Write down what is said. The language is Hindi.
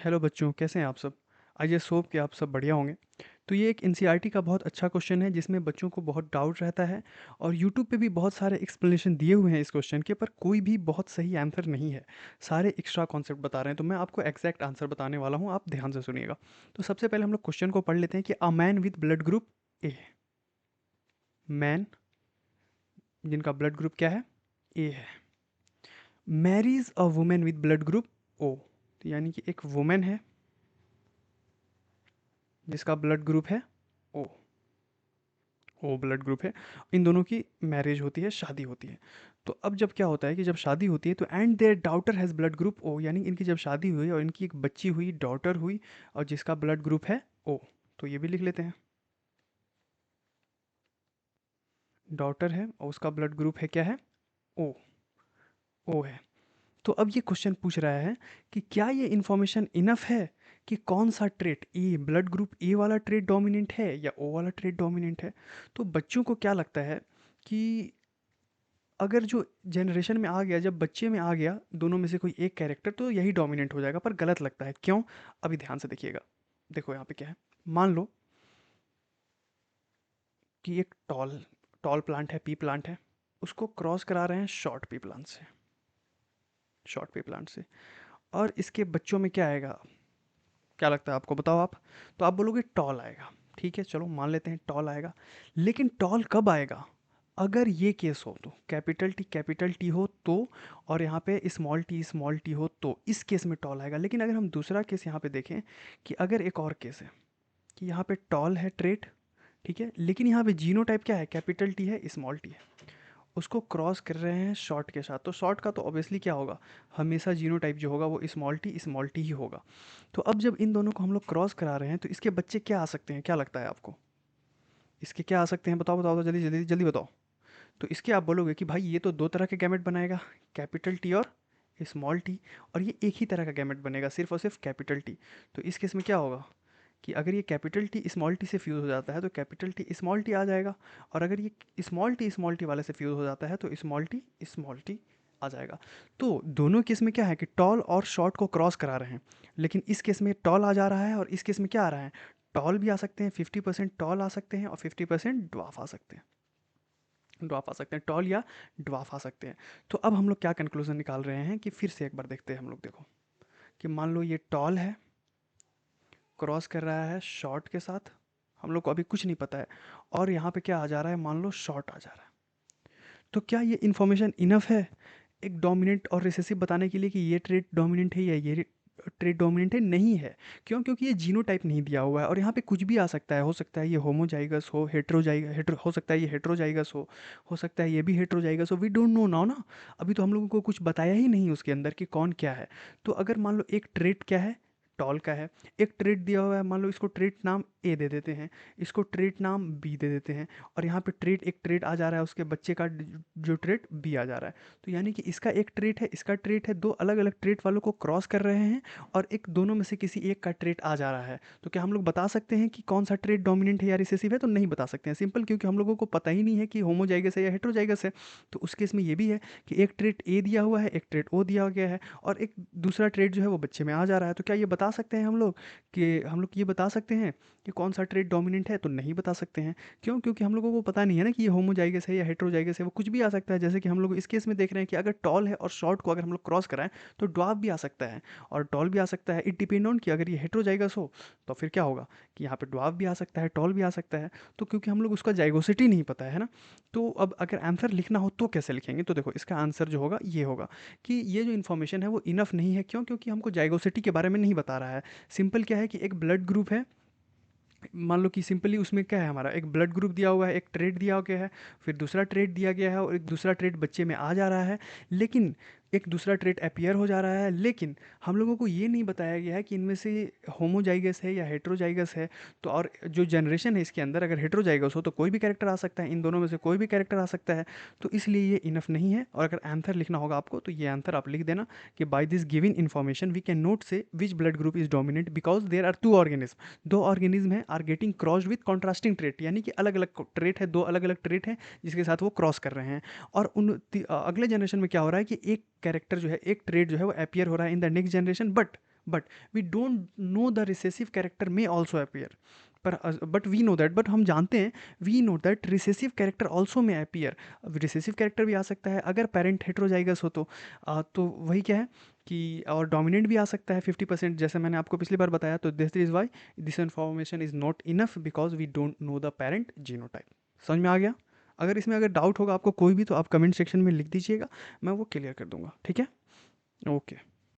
हेलो बच्चों, कैसे हैं आप सब? आई होप कि आप सब बढ़िया होंगे। तो ये एक एनसीईआरटी का बहुत अच्छा क्वेश्चन है जिसमें बच्चों को बहुत डाउट रहता है और यूट्यूब पे भी बहुत सारे एक्सप्लेनेशन दिए हुए हैं इस क्वेश्चन के, पर कोई भी बहुत सही आंसर नहीं है। सारे एक्स्ट्रा कॉन्सेप्ट बता रहे हैं, तो मैं आपको एग्जैक्ट आंसर बताने वाला हूँ, आप ध्यान से सुनिएगा। तो सबसे पहले हम लोग क्वेश्चन को पढ़ लेते हैं कि a man with blood group A, man जिनका ब्लड ग्रुप क्या है? ए है, marries a women with blood group O. तो यानी कि एक वुमेन है जिसका ब्लड ग्रुप है ओ, ओ ब्लड ग्रुप है। इन दोनों की मैरिज होती है, शादी होती है। तो अब जब क्या होता है कि जब शादी होती है तो and their daughter has blood group O, यानी इनकी जब शादी हुई और इनकी एक बच्ची हुई, डॉटर हुई, और जिसका ब्लड ग्रुप है ओ। तो ये भी लिख लेते हैं, डॉटर है और उसका ब्लड ग्रुप है क्या है? ओ, ओ है। तो अब ये क्वेश्चन पूछ रहा है कि क्या ये इन्फॉर्मेशन इनफ है कि कौन सा ट्रेट, ए ब्लड ग्रुप ए वाला ट्रेट डोमिनेंट है या ओ वाला ट्रेट डोमिनेंट है। तो बच्चों को क्या लगता है कि अगर जो जनरेशन में आ गया, जब बच्चे में आ गया दोनों में से कोई एक कैरेक्टर, तो यही डोमिनेंट हो जाएगा, पर गलत लगता है। क्यों? अभी ध्यान से देखिएगा। देखो यहाँ पे क्या है, मान लो कि एक टॉल टॉल प्लांट है, पी प्लांट है, उसको क्रॉस करा रहे हैं शॉर्ट पी प्लांट से, शॉर्ट पी प्लांट से, और इसके बच्चों में क्या आएगा? क्या लगता है आपको, बताओ आप। तो आप बोलोगे टॉल आएगा, ठीक है, चलो मान लेते हैं टॉल आएगा। लेकिन टॉल कब आएगा? अगर ये केस हो तो कैपिटल टी हो तो, और यहाँ पे स्मॉल टी हो तो इस केस में टॉल आएगा। लेकिन अगर हम दूसरा केस यहाँ पे देखें कि अगर एक और केस है कि यहाँ पे टॉल है ट्रेट, ठीक है, लेकिन यहाँ पे जीनो टाइप क्या है? कैपिटल टी है, स्मॉल टी है, उसको क्रॉस कर रहे हैं शॉर्ट के साथ, तो शॉर्ट का तो ऑब्वियसली क्या होगा, हमेशा जीनो टाइप जो होगा वो स्मॉल टी ही होगा। तो अब जब इन दोनों को हम लोग क्रॉस करा रहे हैं तो इसके बच्चे क्या आ सकते हैं, क्या लगता है आपको? इसके क्या आ सकते हैं, बताओ बताओ, जल्दी जल्दी जल्दी बताओ। तो इसके आप बोलोगे कि भाई ये तो दो तरह के गैमेट बनाएगा, कैपिटल टी और स्मॉल टी, और ये एक ही तरह का गैमेट बनेगा, सिर्फ और सिर्फ कैपिटल टी। तो इस केस में क्या होगा कि अगर ये कैपिटल टी स्मॉल टी से फ्यूज़ हो जाता है तो कैपिटल टी स्मॉल टी आ जाएगा, और अगर ये स्मॉल टी वाले से फ्यूज़ हो जाता है तो स्मॉल टी आ जाएगा। तो दोनों केस में क्या है कि टॉल और शॉर्ट को क्रॉस करा रहे हैं, लेकिन इस केस में टॉल आ जा रहा है और इस केस में क्या आ रहा है? टॉल भी आ सकते हैं, 50% टॉल आ सकते हैं और 50% ड्वाफ आ सकते हैं, ड्वाफ आ सकते हैं, टॉल या ड्वाफ आ सकते हैं। तो अब हम लोग क्या कंक्लूजन निकाल रहे हैं कि फिर से एक बार देखते हैं हम लोग, देखो कि मान लो ये टॉल है, क्रॉस कर रहा है शॉर्ट के साथ, हम लोग को अभी कुछ नहीं पता है, और यहाँ पे क्या आ जा रहा है, मान लो शॉर्ट आ जा रहा है। तो क्या ये इन्फॉर्मेशन इनफ है एक डोमिनेंट और रिसेसिव बताने के लिए कि ये ट्रेड डोमिनेंट है या ये ट्रेड डोमिनेंट है? नहीं है। क्यों? क्योंकि ये जीनोटाइप नहीं दिया हुआ है, और यहाँ पे कुछ भी आ सकता है, हो सकता है ये होमोजाइगस हो, हो सकता है ये हेट्रोजाइगस हो सकता है ये भी हेट्रोजाइगस हो, वी डोंट नो नाउ ना। अभी तो हम लोगों को कुछ बताया ही नहीं उसके अंदर कि कौन क्या है। तो अगर मान लो एक ट्रेट क्या है, टॉल का है, एक ट्रेट दिया हुआ है, मान लो इसको ट्रेट नाम ए दे देते हैं, इसको ट्रेट नाम बी दे देते हैं, और यहाँ पे एक ट्रेट आ जा रहा है, उसके बच्चे का जो ट्रेट बी आ जा रहा है। तो यानी कि इसका एक ट्रेट है, इसका ट्रेट है, दो अलग अलग ट्रेट वालों को क्रॉस कर रहे हैं, और एक दोनों में से किसी एक का ट्रेट आ जा रहा है। तो क्या हम लोग बता सकते हैं कि कौन सा ट्रेट डोमिनेंट है या रिसेसिव है? तो नहीं बता सकते हैं, सिंपल, क्योंकि हम लोगों को पता ही नहीं है कि होमोजाइगस है या हेट्रोजाइगस है। तो उस केस में ये भी है कि एक ट्रेट ए दिया हुआ है, एक ट्रेट ओ दिया गया है, और एक दूसरा ट्रेट जो है वो बच्चे में आ जा रहा है। तो क्या ये बता सकते हैं हम लोग कि हम लोग ये बता सकते हैं कि कौन सा ट्रेट डोमिनेंट है? तो नहीं बता सकते हैं। क्यों? क्योंकि हम लोगों को पता नहीं है ना कि ये होमोजाइगस है या हेट्रोजाइगस है, वो कुछ भी आ सकता है। जैसे कि हम लोग इस केस में देख रहे हैं कि अगर टॉल है और शॉर्ट को अगर हम लोग क्रॉस कराएं तो ड्वार्फ भी आ सकता है और टॉल भी आ सकता है। इट डिपेंड ऑन कि अगर ये हेट्रोजाइगस हो तो फिर क्या होगा कि यहाँ पे ड्वार्फ भी आ सकता है, टॉल भी आ सकता है। तो क्योंकि हम लोग उसका जाइगोसिटी नहीं पता है ना, तो अब अगर आंसर लिखना हो तो कैसे लिखेंगे? तो देखो इसका आंसर जो होगा ये होगा कि ये जो इन्फॉर्मेशन है वो इनफ नहीं है। क्यों? क्योंकि हमको जाइगोसिटी के बारे में नहीं बता रहा है। सिंपल क्या है कि एक ब्लड ग्रुप है, मान लो कि सिंपली उसमें क्या है, हमारा एक ब्लड ग्रुप दिया हुआ है, एक ट्रेड दिया गया है, फिर दूसरा ट्रेड दिया गया है, और एक दूसरा ट्रेड बच्चे में आ जा रहा है, लेकिन एक दूसरा ट्रेड अपीयर हो जा रहा है, लेकिन हम लोगों को ये नहीं बताया गया है कि इनमें से होमोजाइगस है या हेट्रोजाइगस है। तो और जो जनरेशन है इसके अंदर अगर हेट्रोजाइगस हो तो कोई भी कैरेक्टर आ सकता है, इन दोनों में से कोई भी कैरेक्टर आ सकता है। तो इसलिए ये इनफ नहीं है। और अगर आंसर लिखना होगा आपको तो ये आंसर आप लिख देना कि by this given information we can note say which blood group is dominant because there are two organism, दो ऑर्गेनिज्म है are getting crossed with contrasting trait, यानी कि अलग अलग ट्रेट है, दो अलग अलग ट्रेट है जिसके साथ वो क्रॉस कर रहे हैं। और अगले जनरेशन में क्या हो रहा है कि एक कैरेक्टर जो है, एक ट्रेट जो है वो अपीयर हो रहा है in the next generation, but but we don't know the recessive character में ऑल्सो अपीयर, पर but we know that, but हम जानते हैं, we know that recessive character also में अपीयर। रिसेसिव कैरेक्टर भी आ सकता है अगर पेरेंट हेट्रोजाइगस हो तो वही क्या है कि, और डोमिनेंट भी आ सकता है 50%, जैसे मैंने आपको पिछली बार बताया। तो this is why this information is not enough, because we don't know the parent genotype. समझ में आ गया? अगर डाउट होगा आपको कोई भी, तो आप कमेंट सेक्शन में लिख दीजिएगा, मैं वो क्लियर कर दूंगा, ठीक है? ओके।